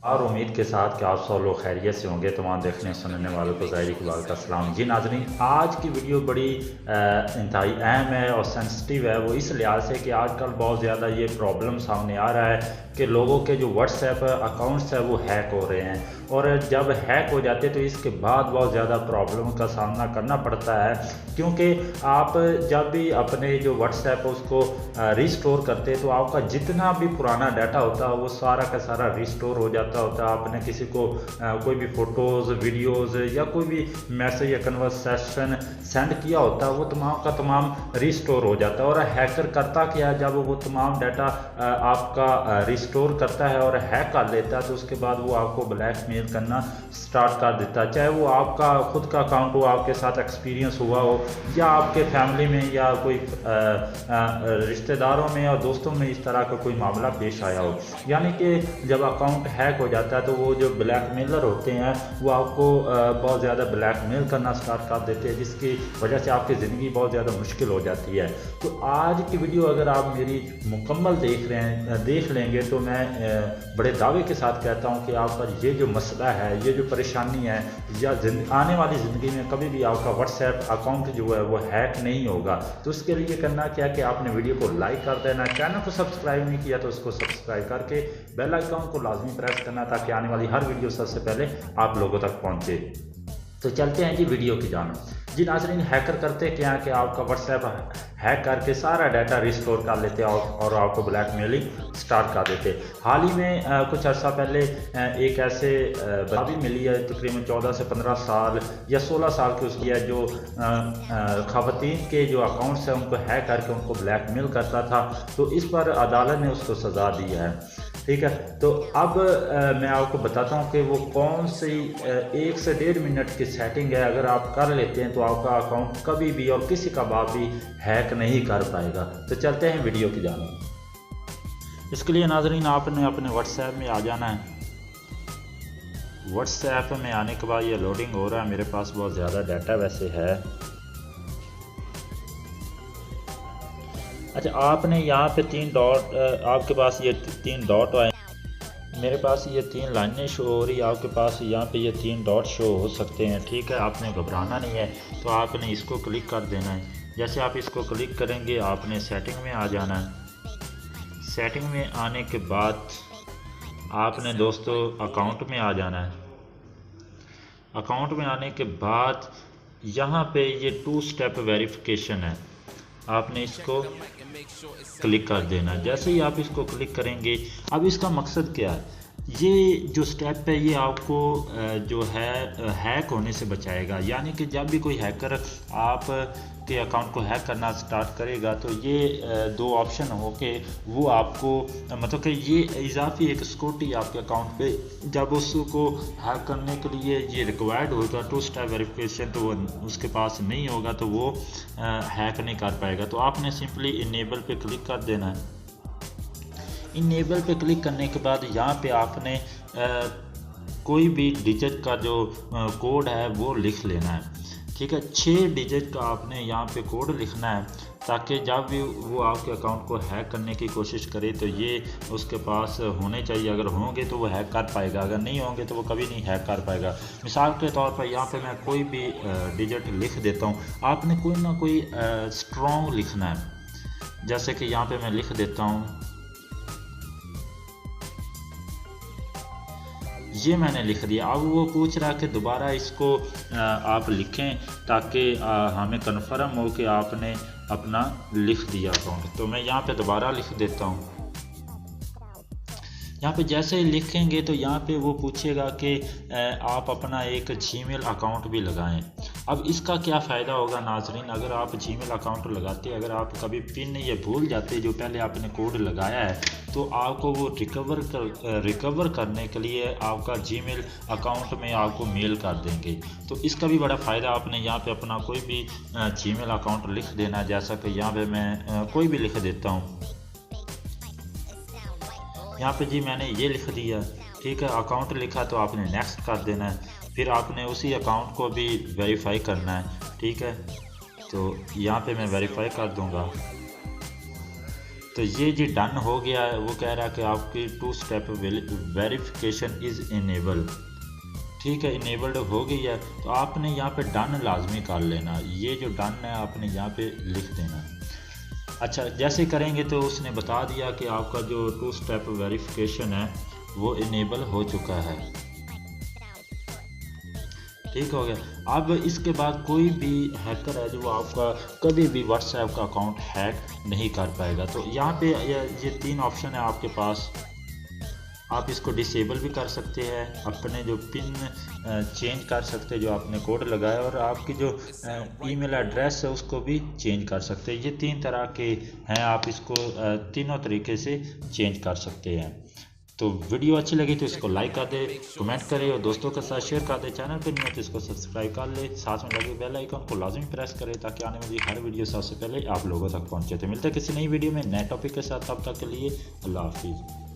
और उम्मीद के साथ कि आप सब लोग खैरियत से होंगे। तमाम देखने सुनने वालों को ज़ाहिर इकबाल का सलाम। जी नाज़रीन, आज की वीडियो बड़ी इंतहाई अहम है और सेंसिटिव है। वो इस लिहाज से कि आजकल बहुत ज़्यादा ये प्रॉब्लम सामने आ रहा है कि लोगों के जो व्हाट्सएप अकाउंट्स है वो हैक हो रहे हैं, और जब हैक हो जाते तो इसके बाद बहुत ज़्यादा प्रॉब्लम का सामना करना पड़ता है, क्योंकि आप जब भी अपने जो व्हाट्सएप उसको रिस्टोर करते तो आपका जितना भी पुराना डाटा होता है वो सारा का सारा रिस्टोर हो जाता होता है। आपने किसी को कोई भी फ़ोटोज़, वीडियोज़ या कोई भी मैसेज या कन्वर्सेशन सेंड किया होता है वो तमाम का तमाम रिस्टोर हो जाता है। और हैकर करता क्या, जब वो तमाम डाटा आपका रिस्टोर करता है और हैक कर लेता है तो उसके बाद वो आपको ब्लैकमेल करना स्टार्ट कर देता है। चाहे वो आपका खुद का अकाउंट हो, आपके साथ एक्सपीरियंस हुआ हो, या आपके फैमिली में या कोई रिश्तेदारों में और दोस्तों में इस तरह का कोई मामला पेश आया हो। यानी कि जब अकाउंट हैक हो जाता है तो वो जो ब्लैकमेलर होते हैं वो आपको बहुत ज़्यादा ब्लैकमेल करना स्टार्ट कर देते हैं, जिसकी वजह से आपकी ज़िंदगी बहुत ज़्यादा मुश्किल हो जाती है। तो आज की वीडियो अगर आप मेरी मुकम्मल देख लेंगे तो मैं बड़े दावे के साथ कहता हूँ कि आप पर ये जो मसला है, ये जो परेशानी है, या आने वाली ज़िंदगी में कभी भी आपका व्हाट्सएप अकाउंट जो है वो हैक नहीं होगा। तो उसके लिए करना क्या कि आपने वीडियो को लाइक कर देना, चैनल को सब्सक्राइब नहीं किया तो उसको सब्सक्राइब करके बेल आइकन को लाजमी प्रेस करना, ताकि आने वाली हर वीडियो सबसे पहले आप लोगों तक पहुंचे। तो चलते हैं जी वीडियो की जानब। जी नाज़रीन, हैकर करते क्या है कि आपका व्हाट्सएप हैक करके सारा डाटा रिस्टोर कर लेते हैं और आपको ब्लैकमेलिंग स्टार्ट कर देते। हाल ही में कुछ अर्सा पहले एक ऐसे बता मिली है, तकरीबन 14 से 15 साल या 16 साल की उसकी है, जो ख़वातीन के जो अकाउंट्स हैं उनको हैक करके उनको ब्लैकमेल करता था। तो इस पर अदालत ने उसको सज़ा दी है। ठीक है, तो अब मैं आपको बताता हूँ कि वो कौन सी 1 से 1.5 मिनट की सेटिंग है। अगर आप कर लेते हैं तो आपका अकाउंट कभी भी और किसी का बाप भी हैक नहीं कर पाएगा। तो चलते हैं वीडियो की जानब। इसके लिए नाजरीन आपने अपने व्हाट्सएप में आ जाना है। व्हाट्सएप में आने के बाद ये लोडिंग हो रहा है। मेरे पास बहुत ज़्यादा डाटा वैसे है। अच्छा, आपने यहाँ पे 3 डॉट, आपके पास ये 3 डॉट आए, मेरे पास ये 3 लाइनें शो हो रही है, आपके पास यहाँ पे ये 3 डॉट शो हो सकते हैं। ठीक है, आपने घबराना नहीं है, तो आपने इसको क्लिक कर देना है। जैसे आप इसको क्लिक करेंगे आपने सेटिंग में आ जाना है। सेटिंग में आने के बाद आपने दोस्तों अकाउंट में आ जाना है। अकाउंट में आने के बाद यहाँ पे ये 2 स्टेप वेरिफिकेशन है, आपने इसको क्लिक कर देना। जैसे ही आप इसको क्लिक करेंगे, अब इसका मकसद क्या है, ये जो स्टेप है ये आपको जो है हैक होने से बचाएगा। यानी कि जब भी कोई हैकर आप के अकाउंट को हैक करना स्टार्ट करेगा तो ये 2 ऑप्शन हो के वो आपको मतलब कि ये इजाफी एक सिक्योरिटी आपके अकाउंट पे, जब उसको हैक करने के लिए ये रिक्वायर्ड होगा 2 स्टेप वेरिफिकेशन, तो वो उसके पास नहीं होगा तो वो हैक नहीं कर पाएगा। तो आपने सिंपली इनेबल पे क्लिक कर देना है। इनेबल पे क्लिक करने के बाद यहाँ पे आपने कोई भी डिजिट का जो कोड है वो लिख लेना है। ठीक है, 6 डिजिट का आपने यहाँ पे कोड लिखना है, ताकि जब भी वो आपके अकाउंट को हैक करने की कोशिश करे तो ये उसके पास होने चाहिए। अगर होंगे तो वो हैक कर पाएगा, अगर नहीं होंगे तो वो कभी नहीं हैक कर पाएगा। मिसाल के तौर पर यहाँ पे मैं कोई भी डिजिट लिख देता हूँ, आपने कोई ना कोई स्ट्रॉन्ग लिखना है। जैसे कि यहाँ पे मैं लिख देता हूँ, ये मैंने लिख दिया। अब वो पूछ रहा कि दोबारा इसको आप लिखें, ताकि हमें कन्फर्म हो कि आपने अपना लिख दिया अकाउंट। तो मैं यहाँ पे दोबारा लिख देता हूँ। यहाँ पे जैसे ही लिखेंगे तो यहाँ पे वो पूछेगा कि आप अपना एक जीमेल अकाउंट भी लगाएं। अब इसका क्या फ़ायदा होगा नाजरीन, अगर आप जीमेल अकाउंट लगाते, अगर आप कभी पिन ये भूल जाते जो पहले आपने कोड लगाया है, तो आपको वो रिकवर करने के लिए आपका जीमेल अकाउंट में आपको मेल कर देंगे। तो इसका भी बड़ा फ़ायदा, आपने यहाँ पे अपना कोई भी जीमेल अकाउंट लिख देना। जैसा कि यहाँ पे मैं कोई भी लिख देता हूँ। यहाँ पे जी मैंने ये लिख दिया। ठीक है, अकाउंट लिखा तो आपने नेक्स्ट कर देना है। फिर आपने उसी अकाउंट को भी वेरीफाई करना है। ठीक है, तो यहाँ पे मैं वेरीफाई कर दूंगा। तो ये जी डन हो गया है। वो कह रहा है कि आपकी 2 स्टेप वेरिफिकेशन इज़ इनेबल। ठीक है, इनेबल्ड हो गई है। तो आपने यहाँ पे डन लाजमी कर लेना। ये जो डन है आपने यहाँ पे लिख देना। अच्छा, जैसे करेंगे तो उसने बता दिया कि आपका जो 2 स्टेप वेरिफिकेशन है वो इनेबल हो चुका है। ठीक हो गया। अब इसके बाद कोई भी हैकर है जो आपका कभी भी व्हाट्सएप का अकाउंट हैक नहीं कर पाएगा। तो यहाँ पे ये 3 ऑप्शन है आपके पास। आप इसको डिसेबल भी कर सकते हैं, अपने जो पिन चेंज कर सकते हैं जो आपने कोड लगाया, और आपकी जो ईमेल एड्रेस है उसको भी चेंज कर सकते हैं। ये 3 तरह के हैं, आप इसको तीनों तरीके से चेंज कर सकते हैं। तो वीडियो अच्छी लगी तो इसको लाइक कर दे, कमेंट करे और दोस्तों के साथ शेयर कर दे। चैनल पर नहीं हो तो इसको सब्सक्राइब कर ले, साथ में लगे बेल आइकन को लाजमी प्रेस करें ताकि आने वाली हर वीडियो सबसे पहले आप लोगों तक पहुंचे। तो मिलते हैं किसी नई वीडियो में नए टॉपिक के साथ, तब तक के लिए अल्लाह हाफिज़।